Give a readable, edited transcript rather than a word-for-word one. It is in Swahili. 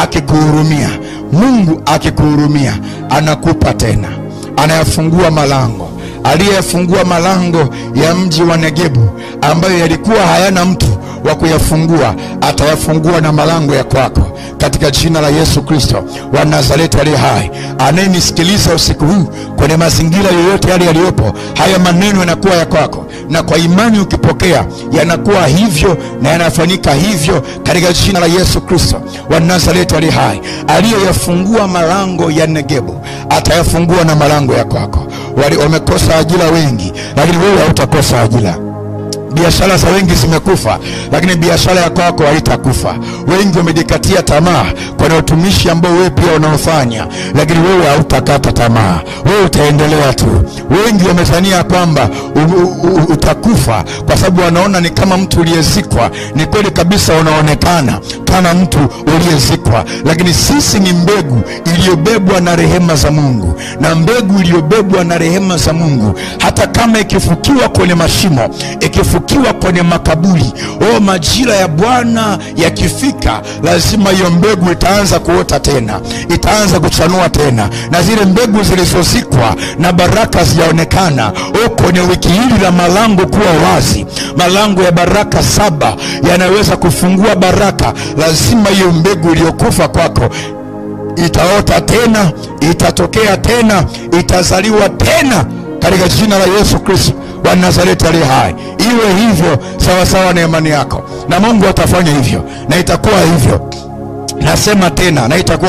akikuhurumia, Mungu akikuhurumia, anakupa tena, anayafungua malango. Aliyefungua malango ya mji wa Negebu ambayo yalikuwa hayana mtu wa kuyafungua, atayafungua na malango ya kwako katika jina la Yesu Kristo wa Nazareti aliye hai. Anayenisikiliza usiku huu kwenye mazingira yoyote yale yaliyopo, haya maneno yanakuwa ya kwako, na kwa imani ukipokea yanakuwa hivyo na yanafanyika hivyo katika jina la Yesu Kristo wa Nazareti aliye hai. Aliyeyafungua malango ya Negebu atayafungua na malango ya kwako. Wamekosa ajira wengi, lakini wewe hautakosa ajira. Biashara za wengi zimekufa, lakini biashara ya kwako haitakufa. Wengi wamejikatia tamaa kwa utumishi ambao wewe pia unaofanya, lakini wewe hautakata tamaa, wewe utaendelea tu. Wengi wamezania kwamba utakufa kwa sababu wanaona ni kama mtu uliyezikwa. Ni kweli kabisa, unaonekana kama mtu uliyezikwa, lakini sisi ni mbegu iliyobebwa na rehema za Mungu, na mbegu iliyobebwa na rehema za Mungu, hata kama ikifukiwa kwenye mashimo, ikifukiwa kwenye makaburi, majira ya Bwana yakifika, lazima hiyo mbegu itaanza kuota tena, itaanza kuchanua tena, na zile mbegu zilizozikwa na baraka zitaonekana. Kwenye wiki hili la malango kuwa wazi, malango ya baraka 7 yanaweza kufungua baraka. Lazima hiyo mbegu iliyokufa kwako itaota tena, itatokea tena, itazaliwa tena katika jina la Yesu Kristo wa Nazareti aliye hai. Iwe hivyo sawa sawa na imani yako, na Mungu atafanya hivyo, na itakuwa hivyo. Nasema tena, na itakuwa